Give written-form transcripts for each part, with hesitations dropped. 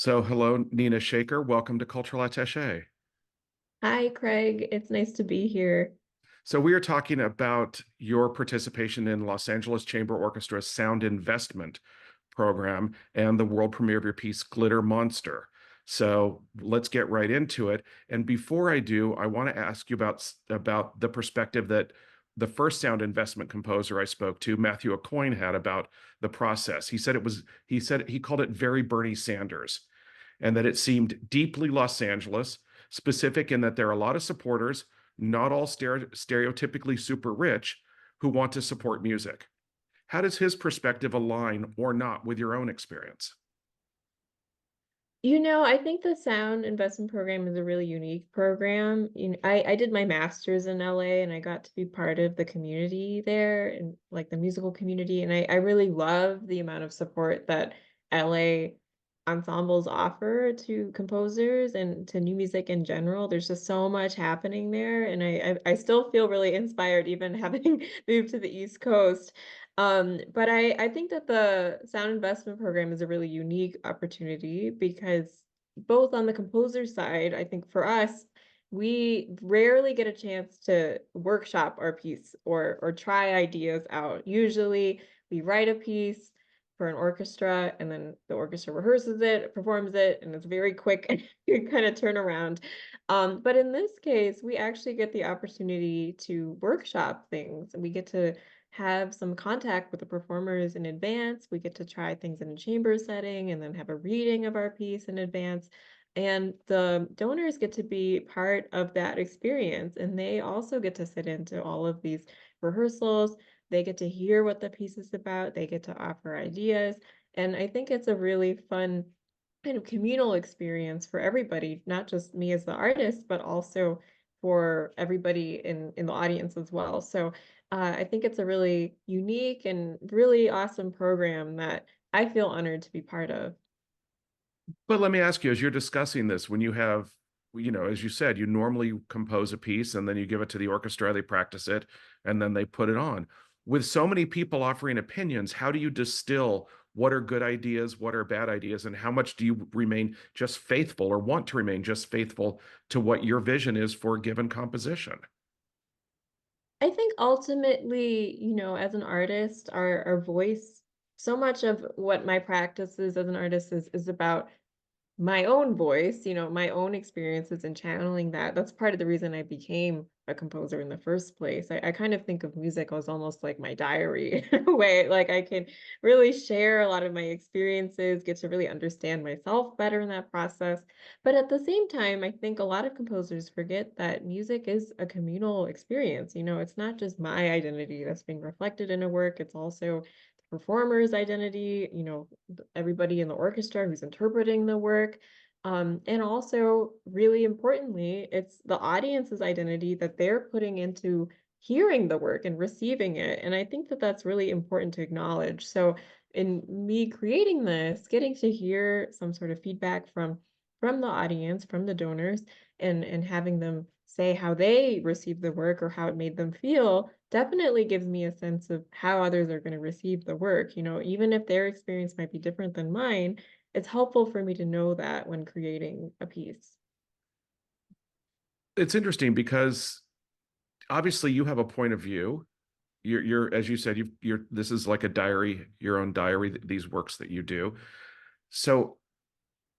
So, hello, Nina Shekhar. Welcome to Cultural Attaché. Hi, Craig. It's nice to be here. So, we are talking about your participation in Los Angeles Chamber Orchestra's Sound Investment Program and the world premiere of your piece, Glitter Monster. So, let's get right into it. And before I do, I want to ask you about the perspective that the first sound investment composer I spoke to, Matthew Aucoin, had about the process. He called it very Bernie Sanders, and that it seemed deeply Los Angeles, specific in that there are a lot of supporters, not all stereotypically super rich, who want to support music. How does his perspective align or not with your own experience? I think the sound investment program is a really unique program. I did my master's in LA and I got to be part of the community there and like the musical community. And I really love the amount of support that LA ensembles offer to composers and to new music in general. There's just so much happening there. And I still feel really inspired, even having moved to the East Coast. But I think that the sound investment program is a really unique opportunity because both on the composer side, I think for us, we rarely get a chance to workshop our piece or try ideas out. Usually we write a piece for an orchestra and then the orchestra rehearses it, performs it, and it's very quick kind of turnaround. But in this case, we actually get the opportunity to workshop things and we get to have some contact with the performers in advance. We get to try things in a chamber setting and then have a reading of our piece in advance. And the donors get to be part of that experience. And they also get to sit into all of these rehearsals. They get to hear what the piece is about. They get to offer ideas. And I think it's a really fun kind of communal experience for everybody, not just me as the artist, but also for everybody in the audience as well. So I think it's a really unique and really awesome program that I feel honored to be part of. But let me ask you, as you're discussing this, when you have, as you said, you normally compose a piece and then you give it to the orchestra, they practice it, and then they put it on. With so many people offering opinions, how do you distill what are good ideas, what are bad ideas, and how much do you remain just faithful or want to remain just faithful to what your vision is for a given composition? I think ultimately, as an artist, our voice, so much of what my practice is as an artist is about my own voice, my own experiences and channeling that. That's part of the reason I became a composer in the first place. I kind of think of music as almost like my diary in a way. Like I can really share a lot of my experiences, get to really understand myself better in that process. But at the same time, I think a lot of composers forget that music is a communal experience. It's not just my identity that's being reflected in a work, it's also the performer's identity, everybody in the orchestra who's interpreting the work. And also, really importantly, it's the audience's identity that they're putting into hearing the work and receiving it. And I think that that's really important to acknowledge. So, in me creating this, getting to hear some sort of feedback from the audience, from the donors, and having them say how they received the work or how it made them feel definitely gives me a sense of how others are going to receive the work. Even if their experience might be different than mine, it's helpful for me to know that when creating a piece. It's interesting because obviously you have a point of view. You're as you said, you're this is like a diary, your own diary, these works that you do. So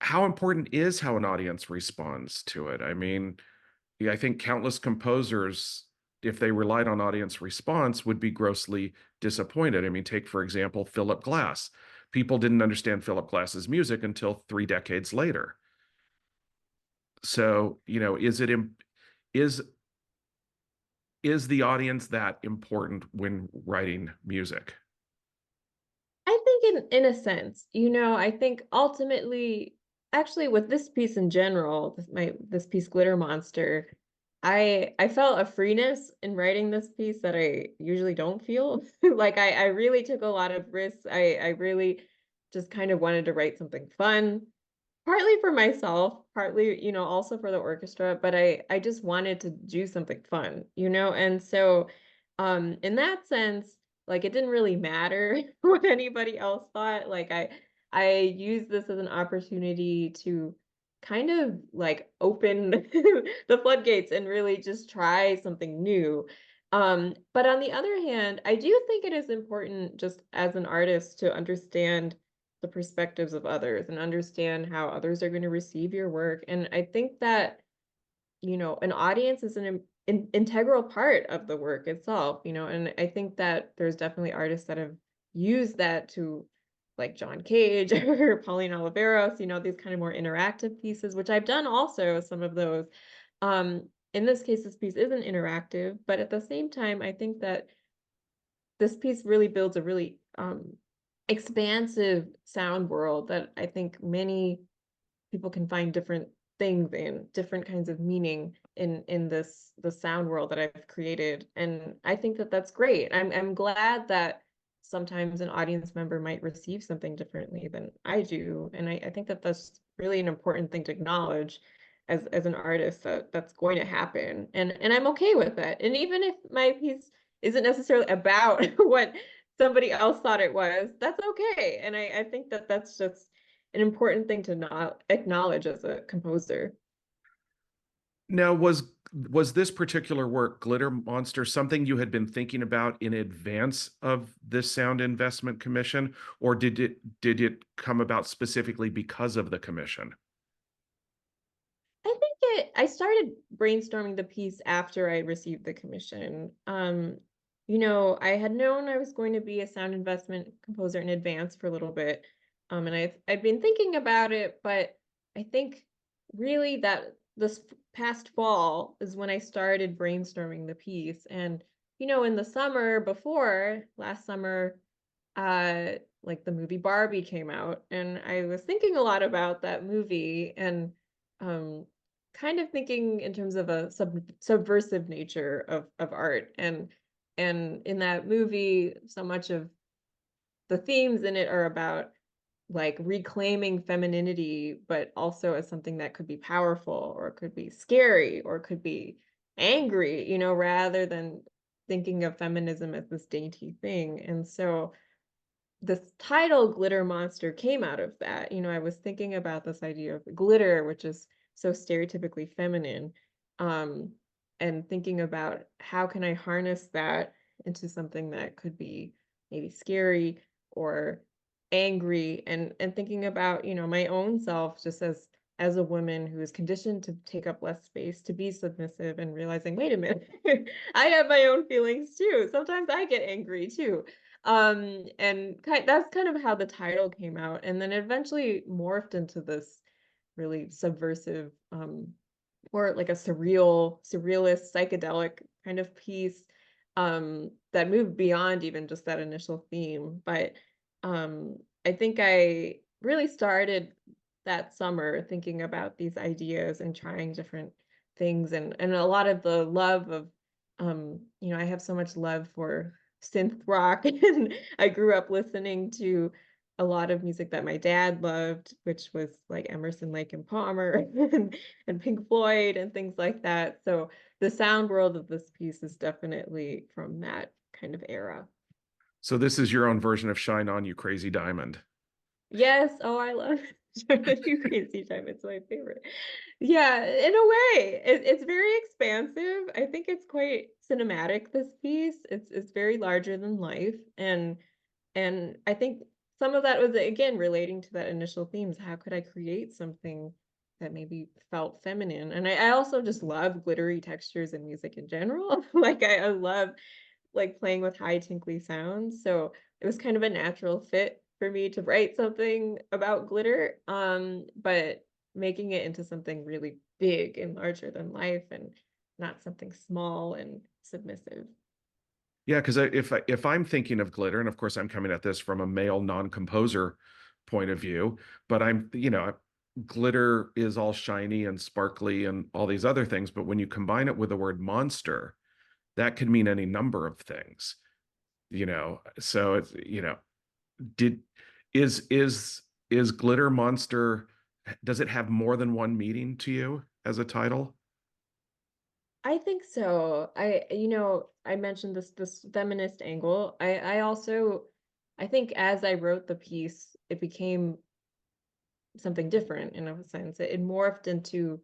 how important is how an audience responds to it? I mean, yeah, I think countless composers, if they relied on audience response, would be grossly disappointed. I mean, take, for example, Philip Glass. People didn't understand Philip Glass's music until 3 decades later. So, is is the audience that important when writing music? I think in a sense, I think ultimately, actually with this piece in general, this piece Glitter Monster, I felt a freeness in writing this piece that I usually don't feel. Like I really took a lot of risks. I really just kind of wanted to write something fun, partly for myself, partly, also for the orchestra, but I just wanted to do something fun, And so in that sense, like it didn't really matter what anybody else thought. Like I use this as an opportunity to kind of like open the floodgates and really just try something new. But on the other hand, I do think it is important just as an artist to understand the perspectives of others and understand how others are going to receive your work. And I think that, an audience is an integral part of the work itself, and I think that there's definitely artists that have used that to, like John Cage or Pauline Oliveros, these kind of more interactive pieces, which I've done also some of those. In this case, this piece isn't interactive, but at the same time, I think that this piece really builds a really expansive sound world that I think many people can find different things in different kinds of meaning in this the sound world that I've created, and I think that that's great. I'm glad that sometimes an audience member might receive something differently than I do, and I think that that's really an important thing to acknowledge as an artist, that that's going to happen, and I'm okay with that. And even if my piece isn't necessarily about what somebody else thought it was, that's okay. And I think that that's just an important thing to not acknowledge as a composer. Now, was this particular work, Glitter Monster, something you had been thinking about in advance of this sound investment commission, or did it come about specifically because of the commission? I think I started brainstorming the piece after I received the commission. I had known I was going to be a sound investment composer in advance for a little bit. And I've been thinking about it, but I think really that this past fall is when I started brainstorming the piece. And, in the summer before, last summer, like the movie Barbie came out, and I was thinking a lot about that movie, and um kind of thinking in terms of a subversive nature of art, and in that movie so much of the themes in it are about like reclaiming femininity, but also as something that could be powerful or could be scary or could be angry, rather than thinking of feminism as this dainty thing. And so this title Glitter Monster came out of that. I was thinking about this idea of glitter, which is so stereotypically feminine, um, and thinking about how can I harness that into something that could be maybe scary or angry, and thinking about, my own self just as a woman who is conditioned to take up less space, to be submissive, and realizing, wait a minute, I have my own feelings too. Sometimes I get angry too. And that's kind of how the title came out, and then it eventually morphed into this really subversive, or like a surrealist, psychedelic kind of piece, that moved beyond even just that initial theme. But I think I really started that summer thinking about these ideas and trying different things, and a lot of the love of, I have so much love for synth rock, and I grew up listening to a lot of music that my dad loved, which was like Emerson, Lake and Palmer, and Pink Floyd and things like that. So the sound world of this piece is definitely from that kind of era. So this is your own version of Shine On, You Crazy Diamond. Yes, oh, I love You Crazy Time. It's my favorite. Yeah, in a way, it's very expansive. I think it's quite cinematic, this piece. It's very larger than life, and I think some of that was, again, relating to that initial themes. How could I create something that maybe felt feminine? And I also just love glittery textures in music in general. Like I love like playing with high tinkly sounds. So it was kind of a natural fit for me to write something about glitter, but making it into something really big and larger than life, and not something small and submissive. Yeah, because if I'm thinking of glitter, and of course I'm coming at this from a male non-composer point of view, but glitter is all shiny and sparkly and all these other things, but when you combine it with the word monster, that could mean any number of things, So it's, did is glitter monster, does it have more than one meaning to you as a title? I think so. I mentioned this feminist angle. I also, I think as I wrote the piece, it became something different in a sense. It morphed into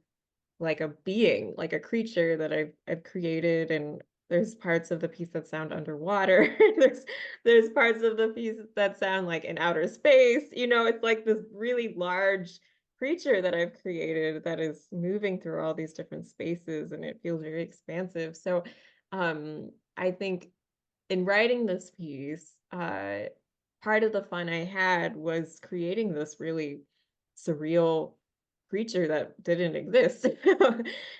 like a being, like a creature that I've created, and there's parts of the piece that sound underwater. There's parts of the piece that sound like in outer space. It's like this really large creature that I've created that is moving through all these different spaces, and it feels very expansive. So I think in writing this piece, part of the fun I had was creating this really surreal creature that didn't exist,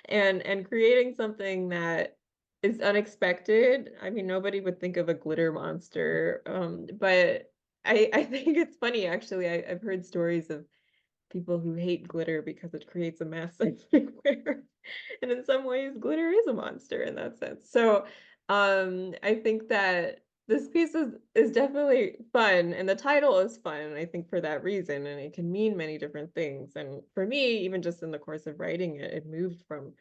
and creating something that is unexpected. I mean, nobody would think of a glitter monster, but I think it's funny actually. I've heard stories of people who hate glitter because it creates a mess everywhere. And in some ways, glitter is a monster in that sense. So I think that this piece is definitely fun, and the title is fun, I think, for that reason. And it can mean many different things. And for me, even just in the course of writing it, it moved from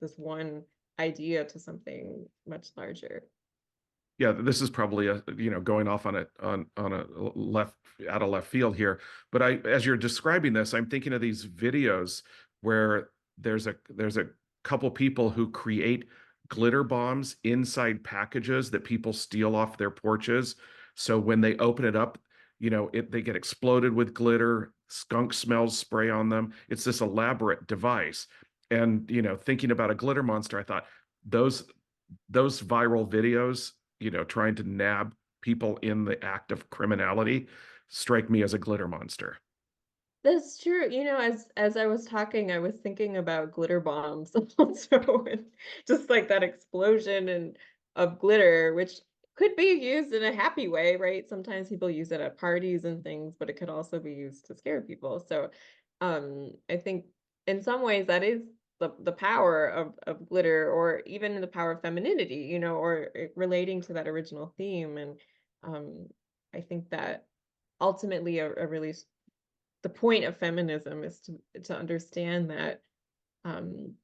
this one idea to something much larger. Yeah, this is probably going off on a left out of left field here. But as you're describing this, I'm thinking of these videos where there's a couple people who create glitter bombs inside packages that people steal off their porches. So when they open it up, they get exploded with glitter, skunk smells spray on them. It's this elaborate device. And thinking about a glitter monster, I thought those those viral videos, trying to nab people in the act of criminality, strike me as a glitter monster. That's true. As I was talking, I was thinking about glitter bombs also, and just like that explosion and of glitter, which could be used in a happy way, right? Sometimes people use it at parties and things, but it could also be used to scare people. So, I think in some ways that is the power of glitter, or even the power of femininity, or relating to that original theme. And um, I think that ultimately a really the point of feminism is to understand that um,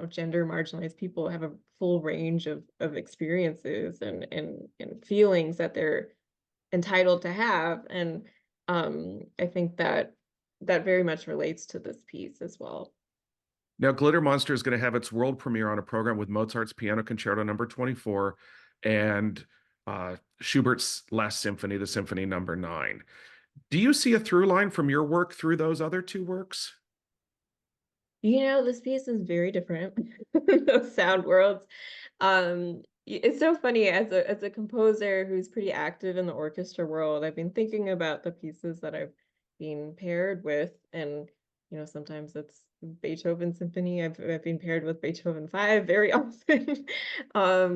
gender marginalized people have a full range of experiences and feelings that they're entitled to have. And I think that that very much relates to this piece as well. Now, Glitter Monster is going to have its world premiere on a program with Mozart's Piano Concerto Number 24 and Schubert's Last Symphony, the Symphony Number 9. Do you see a through line from your work through those other two works? This piece is very different, those sound worlds. It's so funny, as a composer who's pretty active in the orchestra world, I've been thinking about the pieces that I've been paired with, and sometimes it's Beethoven symphony. I've been paired with Beethoven 5 very often,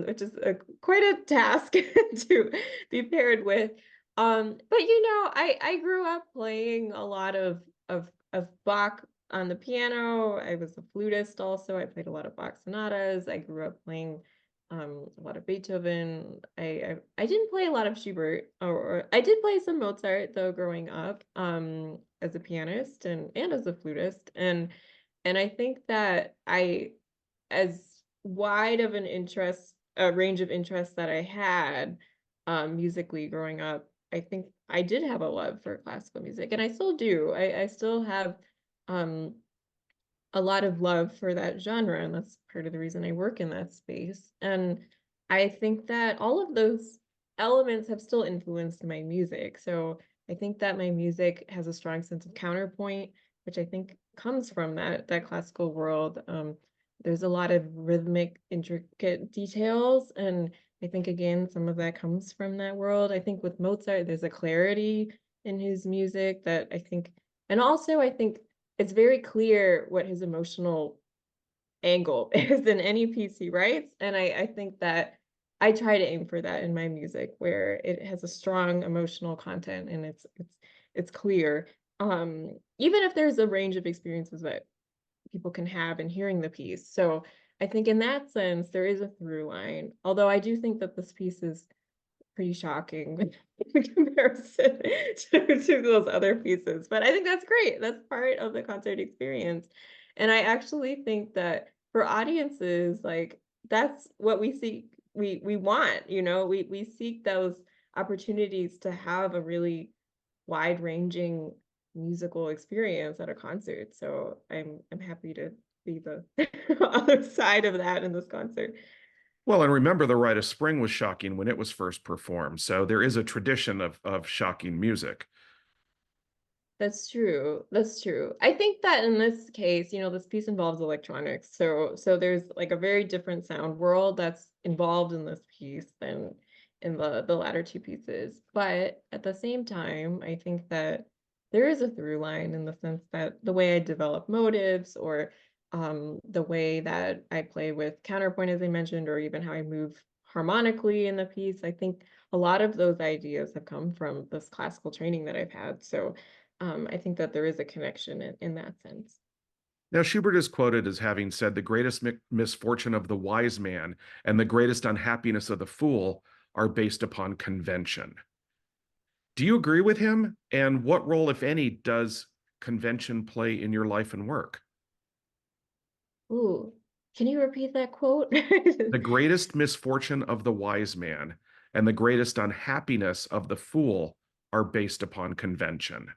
which is quite a task to be paired with. But I grew up playing a lot of Bach on the piano. I was a flutist also. I played a lot of Bach sonatas. I grew up playing a lot of Beethoven. I didn't play a lot of Schubert, or I did play some Mozart though growing up as a pianist and as a flutist. And I think that as wide of an interest, a range of interests that I had musically growing up, I think I did have a love for classical music, and I still do. I still have um, a lot of love for that genre, and that's part of the reason I work in that space. And I think that all of those elements have still influenced my music. So I think that my music has a strong sense of counterpoint, which I think comes from that classical world. There's a lot of rhythmic, intricate details, and I think again some of that comes from that world. I think with Mozart, there's a clarity in his music that I think, and also I think it's very clear what his emotional angle is in any piece he writes. And I think that I try to aim for that in my music, where it has a strong emotional content and it's clear. Even if there's a range of experiences that people can have in hearing the piece. So I think in that sense, there is a through line. Although I do think that this piece is pretty shocking in comparison to those other pieces. But I think that's great. That's part of the concert experience. And I actually think that for audiences, like that's what we seek, we want, we seek those opportunities to have a really wide-ranging musical experience at a concert. So I'm happy to be the other side of that in this concert. Well, and remember, The Rite of Spring was shocking when it was first performed. So there is a tradition of shocking music. That's true. That's true. I think that in this case, this piece involves electronics. So there's like a very different sound world that's involved in this piece than in the latter two pieces. But at the same time, I think that there is a through line in the sense that the way I develop motives or the way that I play with counterpoint, as I mentioned, or even how I move harmonically in the piece, I think a lot of those ideas have come from this classical training that I've had. So I think that there is a connection in that sense. Now, Schubert is quoted as having said, "The greatest misfortune of the wise man and the greatest unhappiness of the fool are based upon convention." Do you agree with him? And what role, if any, does convention play in your life and work? Ooh, can you repeat that quote? The greatest misfortune of the wise man and the greatest unhappiness of the fool are based upon convention.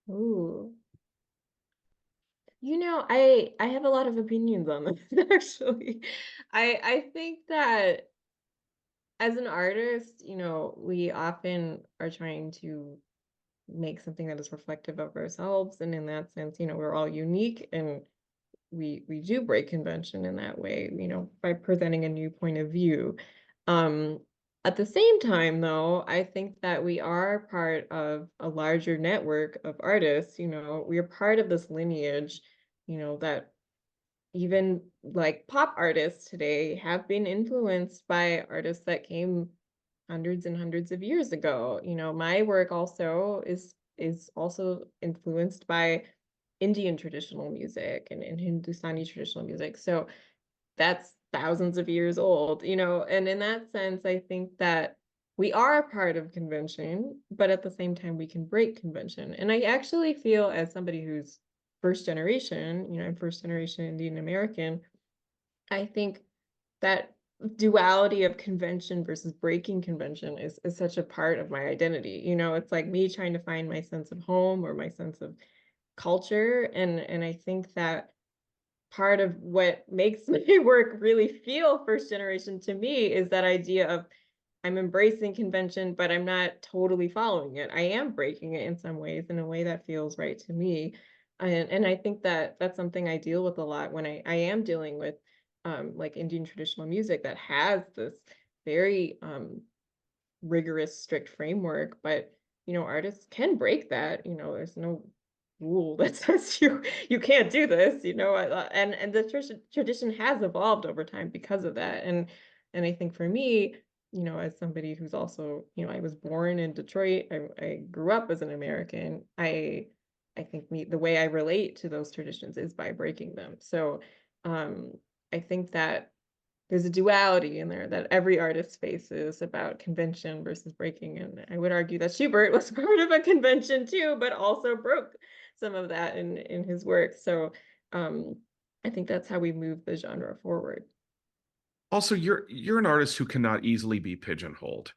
Ooh, I have a lot of opinions on this actually. I think that as an artist, we often are trying to make something that is reflective of ourselves, and in that sense, we're all unique and we do break convention in that way, by presenting a new point of view. Um, at the same time, though, I think that we are part of a larger network of artists. We are part of this lineage, that even like pop artists today have been influenced by artists that came hundreds and hundreds of years ago. My work also is also influenced by Indian traditional music and Hindustani traditional music. So that's thousands of years old, and in that sense, I think that we are a part of convention, but at the same time, we can break convention. And I actually feel, as somebody who's first generation, I'm first generation Indian American, I think that duality of convention versus breaking convention is such a part of my identity. It's like me trying to find my sense of home or my sense of culture. And I think that part of what makes my work really feel first generation to me is that idea of I'm embracing convention, but I'm not totally following it. I am breaking it in some ways, in a way that feels right to me. And I think that that's something I deal with a lot when I am dealing with like Indian traditional music that has this very rigorous, strict framework, but artists can break that. There's no rule that says you can't do this. And the tradition has evolved over time because of that. And I think for me, as somebody who's also, I was born in Detroit, I grew up as an American. I think the way I relate to those traditions is by breaking them. So um, I think that there's a duality in there that every artist faces about convention versus breaking. And I would argue that Schubert was part of a convention too, but also broke some of that in his work. So um, I think that's how we move the genre forward. Also, you're an artist who cannot easily be pigeonholed.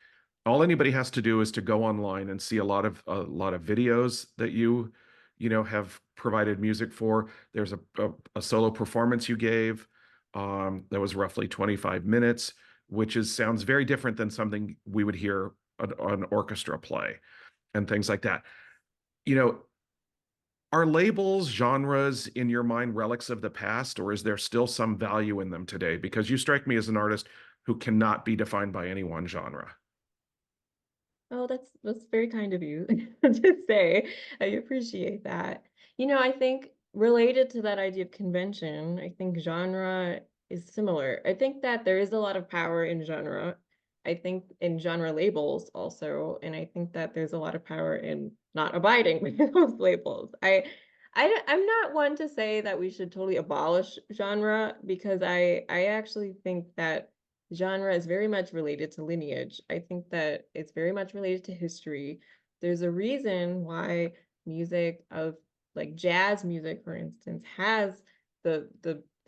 All anybody has to do is to go online and see a lot of videos that you have provided music for. There's a solo performance you gave that was roughly 25 minutes, which sounds very different than something we would hear an orchestra play and things like that. You know, are labels, genres in your mind relics of the past, or is there still some value in them today? Because you strike me as an artist who cannot be defined by any one genre. Oh, that's very kind of you to say. I appreciate that. I think related to that idea of convention, I think genre is similar. I think that there is a lot of power in genre. I think in genre labels also, and I think that there's a lot of power in not abiding by those labels. I'm not one to say that we should totally abolish genre because I actually think that genre is very much related to lineage. I think that it's very much related to history. There's a reason why music of like jazz music, for instance, has the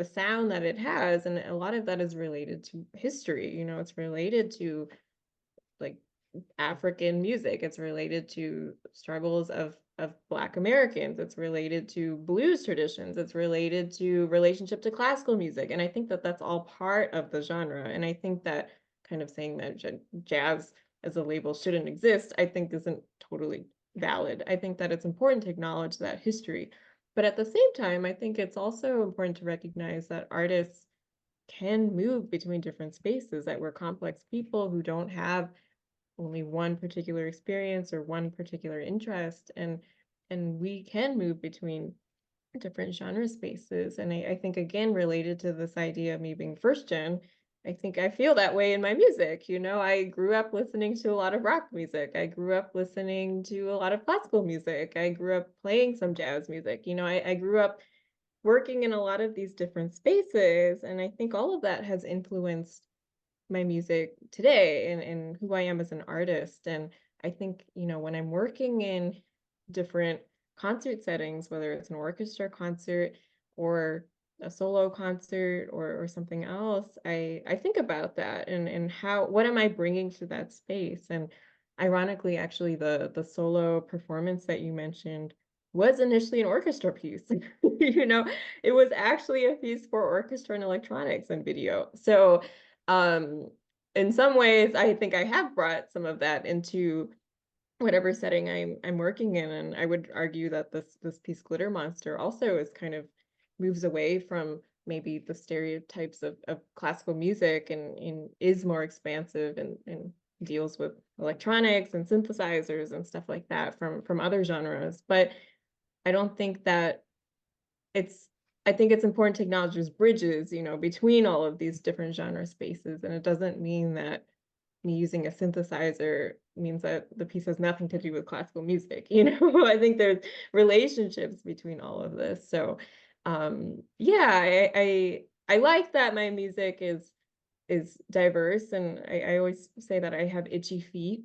sound that it has, and a lot of that is related to history. It's related to like African music. It's related to struggles of Black Americans. It's related to blues traditions. It's related to relationship to classical music. And I think that that's all part of the genre. And I think that kind of saying that jazz as a label shouldn't exist, I think isn't totally valid. I think that it's important to acknowledge that history. But at the same time, I think it's also important to recognize that artists can move between different spaces, that we're complex people who don't have only one particular experience or one particular interest, and we can move between different genre spaces. And I think again, related to this idea of me being first gen, I think I feel that way in my music. You know, I grew up listening to a lot of rock music. I grew up listening to a lot of classical music. I grew up playing some jazz music. You know, I grew up working in a lot of these different spaces. And I think all of that has influenced my music today and who I am as an artist. And I think, you know, when I'm working in different concert settings, whether it's an orchestra concert or a solo concert or something else, I think about that and how what am I bringing to that space? And ironically, actually, the solo performance that you mentioned was initially an orchestra piece. You know, it was actually a piece for orchestra and electronics and video. So um, in some ways, I think I have brought some of that into whatever setting I'm working in, and I would argue that this piece, Glitter Monster, also is kind of moves away from maybe the stereotypes of classical music and is more expansive and deals with electronics and synthesizers and stuff like that from other genres. But I don't think that it's I think it's important to acknowledge there's bridges, you know, between all of these different genre spaces, and it doesn't mean that me using a synthesizer means that the piece has nothing to do with classical music, you know? I think there's relationships between all of this. So, yeah, I like that my music is diverse, and I always say that I have itchy feet.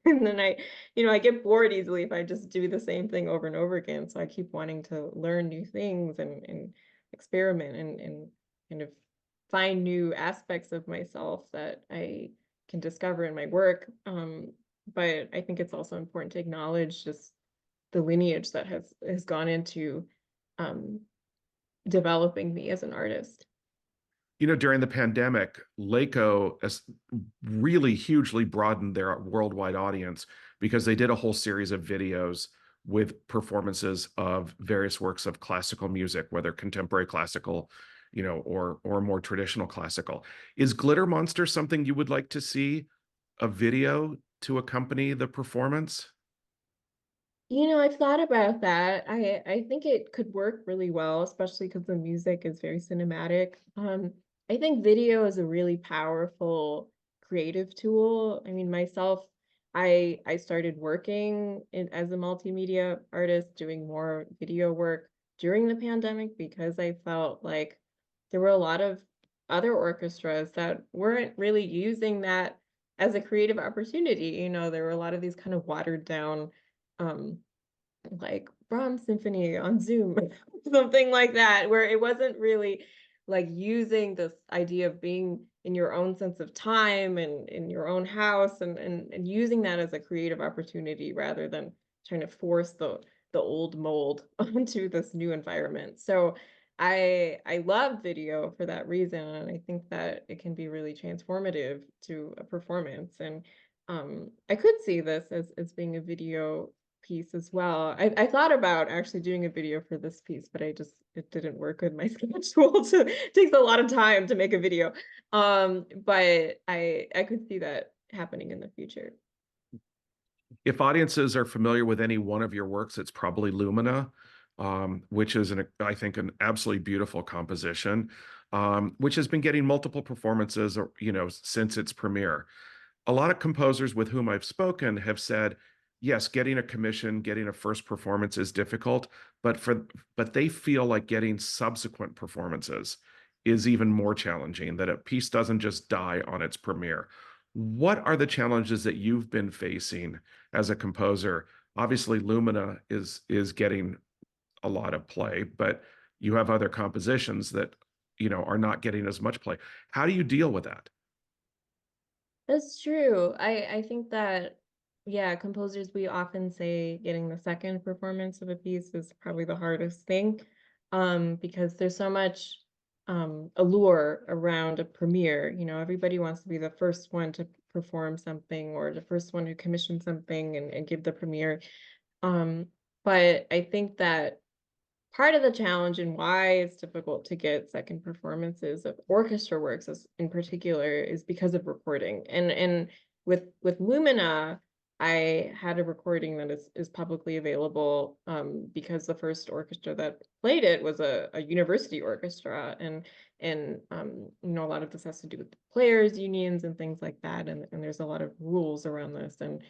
And then you know, I get bored easily if I just do the same thing over and over again. So I keep wanting to learn new things and experiment and kind of find new aspects of myself that I can discover in my work. But I think it's also important to acknowledge just the lineage that has gone into um, developing me as an artist. You know, during the pandemic, LACO really hugely broadened their worldwide audience because they did a whole series of videos with performances of various works of classical music, whether contemporary classical, you know, or more traditional classical. Is Glitter Monster something you would like to see a video to accompany the performance? You know, I've thought about that. I think it could work really well, especially because the music is very cinematic. I think video is a really powerful creative tool. I mean, myself, I started working as a multimedia artist, doing more video work during the pandemic because I felt like there were a lot of other orchestras that weren't really using that as a creative opportunity. You know, there were a lot of these kind of watered down um like Brahms symphony on Zoom, something like that, where it wasn't really like using this idea of being in your own sense of time and in your own house and using that as a creative opportunity rather than trying to force the old mold onto this new environment. So I love video for that reason, and I think that it can be really transformative to a performance. And I could see this as being a video piece as well. I thought about actually doing a video for this piece, but it didn't work with my schedule. So it takes a lot of time to make a video. But I could see that happening in the future. If audiences are familiar with any one of your works, it's probably Lumina, which is I think an absolutely beautiful composition, which has been getting multiple performances, you know, since its premiere. A lot of composers with whom I've spoken have said, yes, getting a commission, getting a first performance is difficult, but they feel like getting subsequent performances is even more challenging, that a piece doesn't just die on its premiere. What are the challenges that you've been facing as a composer? Obviously, Lumina is getting a lot of play, but you have other compositions that, you know, are not getting as much play. How do you deal with that? That's true. I think that, yeah, composers, we often say getting the second performance of a piece is probably the hardest thing, because there's so much allure around a premiere. You know, everybody wants to be the first one to perform something or the first one to commission something and give the premiere. Um, but I think that part of the challenge and why it's difficult to get second performances of orchestra works in particular is because of recording. And with Lumina, I had a recording that is publicly available, because the first orchestra that played it was a university orchestra, and you know, a lot of this has to do with players unions and things like that, and there's a lot of rules around this, and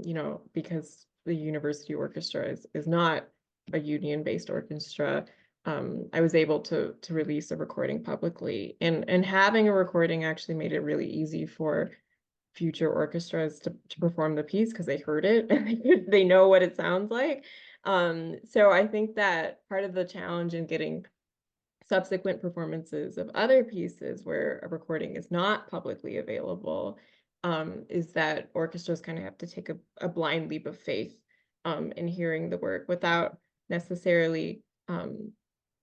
you know, because the university orchestra is not a union-based orchestra, I was able to release a recording publicly, and having a recording actually made it really easy for future orchestras to perform the piece because they heard it and they know what it sounds like. So I think that part of the challenge in getting subsequent performances of other pieces where a recording is not publicly available, is that orchestras kind of have to take a blind leap of faith, in hearing the work without necessarily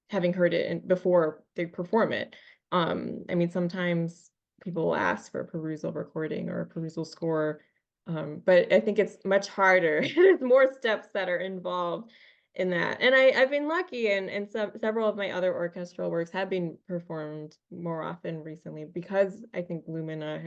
having heard it before they perform it. I mean, sometimes people will ask for a perusal recording or a perusal score, but I think it's much harder. There's more steps that are involved in that. And I've been lucky, and several of my other orchestral works have been performed more often recently because I think Lumina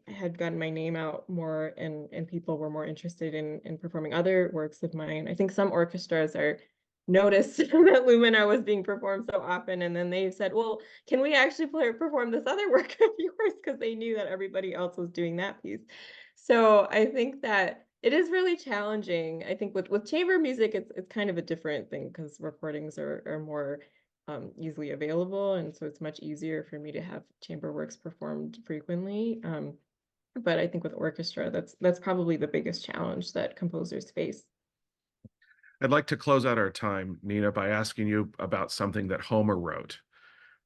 had gotten my name out more, and people were more interested in performing other works of mine. I think some orchestras are noticed that Lumina was being performed so often, and then they said, well, can we actually perform this other work of yours, because they knew that everybody else was doing that piece. So I think that it is really challenging. I think with chamber music, it's kind of a different thing because recordings are more easily available, and so it's much easier for me to have chamber works performed frequently. But I think with orchestra, that's probably the biggest challenge that composers face. I'd like to close out our time, Nina, by asking you about something that Homer wrote,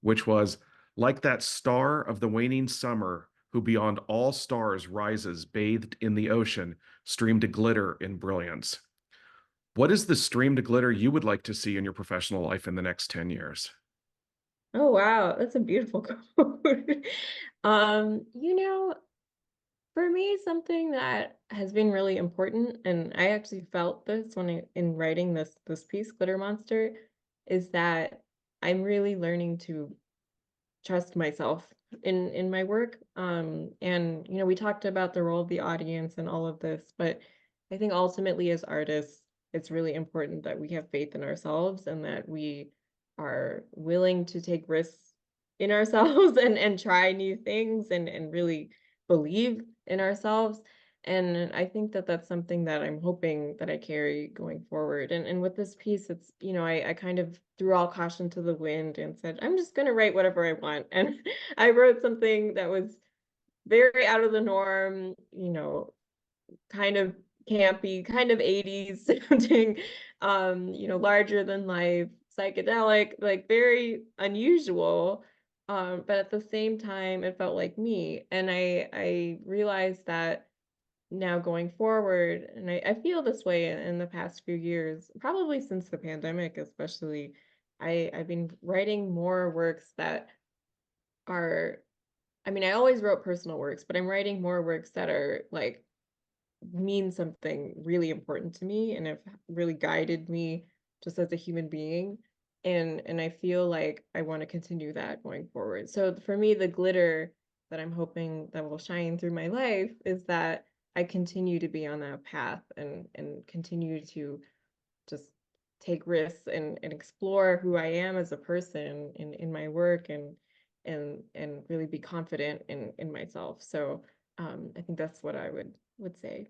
which was like that star of the waning summer who beyond all stars rises bathed in the ocean, streamed to glitter in brilliance. What is the stream to glitter you would like to see in your professional life in the next 10 years? Oh wow, that's a beautiful quote. You know, for me, something that has been really important, and I actually felt this when in writing this piece, Glitter Monster, is that I'm really learning to trust myself in my work. And you know, we talked about the role of the audience and all of this, but I think ultimately as artists, it's really important that we have faith in ourselves and that we are willing to take risks in ourselves and try new things and really believe in ourselves. And I think that that's something that I'm hoping that I carry going forward. And with this piece, it's, you know, I kind of threw all caution to the wind and said, I'm just going to write whatever I want. And I wrote something that was very out of the norm, you know, kind of campy, kind of 80s sounding, you know, larger than life, psychedelic, like very unusual. But at the same time, it felt like me. And I realized that now going forward, and I feel this way in the past few years, probably since the pandemic, especially, I've been writing more works that are, I mean, I always wrote personal works, but I'm writing more works that are like mean something really important to me and have really guided me just as a human being. And I feel like I want to continue that going forward. So for me, the glitter that I'm hoping that will shine through my life is that I continue to be on that path and continue to just take risks and explore who I am as a person in my work and really be confident in myself. So I think that's what I would say.